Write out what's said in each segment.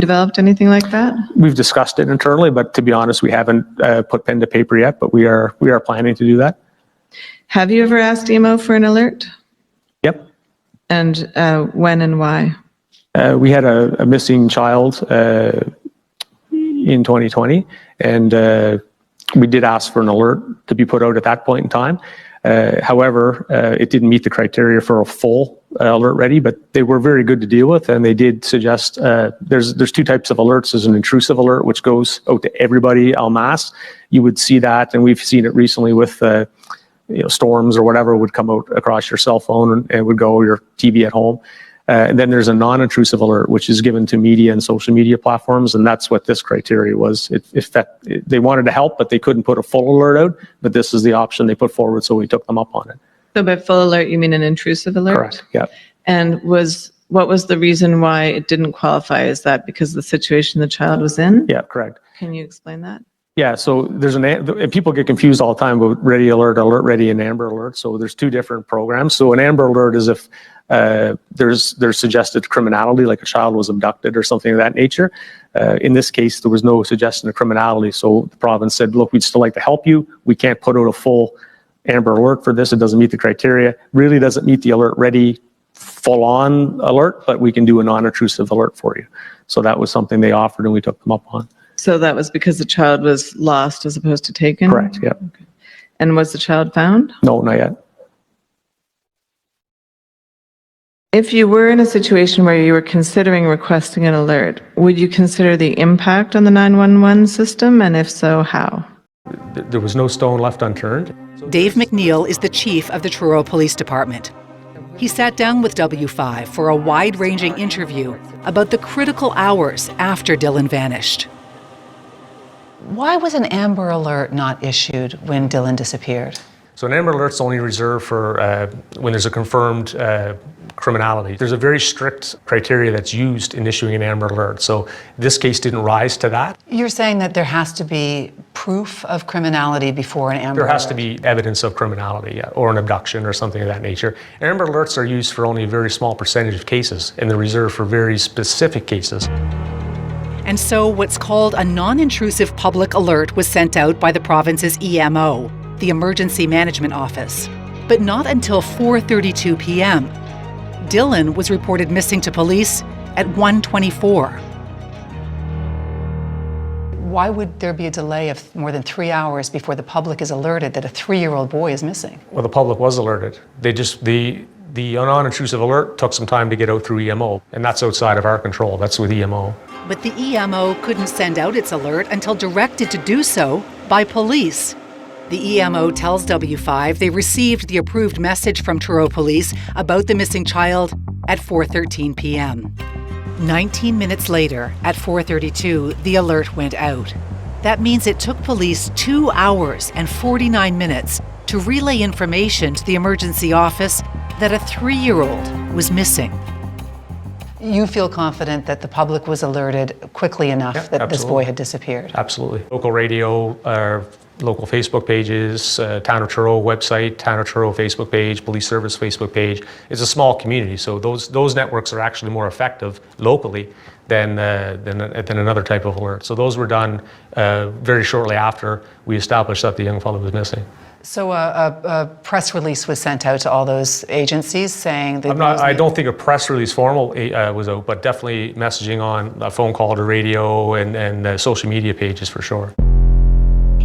Developed anything like that? We've discussed it internally, but to be honest, we haven't put pen to paper yet, but we are planning to do that. Have you ever asked EMO for an alert? Yep. And when and why? We had a missing child in 2020, and we did ask for an alert to be put out at that point in time. However, it didn't meet the criteria for a full alert ready, but they were very good to deal with, and they did suggest there's two types of alerts. There's an intrusive alert, which goes out to everybody en masse. You would see that, and we've seen it recently with storms or whatever would come out across your cell phone and would go your TV at home. And then there's a non-intrusive alert, which is given to media and social media platforms, and that's what this criteria was. They wanted to help, but they couldn't put a full alert out, but this is the option they put forward, so we took them up on it. So by full alert, you mean an intrusive alert? Correct, yeah. And what was the reason why it didn't qualify? Is that because of the situation the child was in? Yeah, correct. Can you explain that? Yeah, so there's people get confused all the time about ready alert, alert ready, and amber alert. So there's two different programs. So an amber alert is if there's suggested criminality, like a child was abducted or something of that nature. In this case, there was no suggestion of criminality. So the province said, look, we'd still like to help you. We can't put out a full amber alert for this. It doesn't meet the criteria. Really doesn't meet the alert ready full on alert, but we can do a non-intrusive alert for you. So that was something they offered and we took them up on. So that was because the child was lost as opposed to taken? Correct, yeah. Okay. And was the child found? No, not yet. If you were in a situation where you were considering requesting an alert, would you consider the impact on the 911 system? And if so, how? There was no stone left unturned. Dave McNeill is the chief of the Truro Police Department. He sat down with W5 for a wide-ranging interview about the critical hours after Dylan vanished. Why was an Amber Alert not issued when Dylan disappeared? So an Amber Alert's only reserved for when there's a confirmed criminality. There's a very strict criteria that's used in issuing an Amber Alert. So this case didn't rise to that. You're saying that there has to be proof of criminality before an Amber Alert? There has to be evidence of criminality, yeah, or an abduction or something of that nature. Amber Alerts are used for only a very small percentage of cases, and they're reserved for very specific cases. And so what's called a non-intrusive public alert was sent out by the province's EMO, the Emergency Management Office, but not until 4:32 p.m. Dylan was reported missing to police at 1:24. Why would there be a delay of more than 3 hours before the public is alerted that a 3-year-old boy is missing? Well, the public was alerted. The non-intrusive alert took some time to get out through EMO, and that's outside of our control. That's with EMO. But the EMO couldn't send out its alert until directed to do so by police. The EMO tells W5 they received the approved message from Truro Police about the missing child at 4:13 p.m. 19 minutes later, at 4:32, the alert went out. That means it took police 2 hours and 49 minutes to relay information to the emergency office that a 3-year-old was missing. You feel confident that the public was alerted quickly enough that this boy had disappeared? Absolutely. Local radio, local Facebook pages, Town of Truro website, Town of Truro Facebook page, Police Service Facebook page. It's a small community, so those networks are actually more effective locally than another type of alert. So those were done very shortly after we established that the young fellow was missing. So a press release was sent out to all those agencies saying that... I don't think a press release formal was out, but definitely messaging on a phone call to radio and social media pages for sure.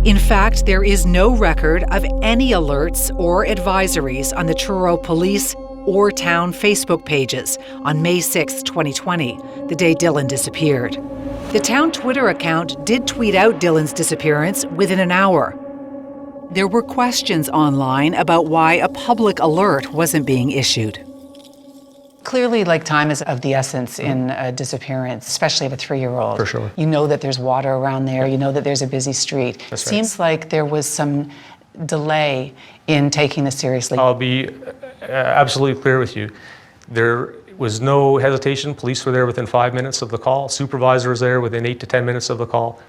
In fact, there is no record of any alerts or advisories on the Truro Police or town Facebook pages on May 6, 2020, the day Dylan disappeared. The town Twitter account did tweet out Dylan's disappearance within an hour. There were questions online about why a public alert wasn't being issued. Clearly, time is of the essence in a disappearance, especially of a 3-year-old. For sure. You know that there's water around there. You know that there's a busy street. That's right. Seems like there was some delay in taking this seriously. I'll be absolutely clear with you. There was no hesitation. Police were there within 5 minutes of the call. Supervisor was there within 8 to 10 minutes of the call.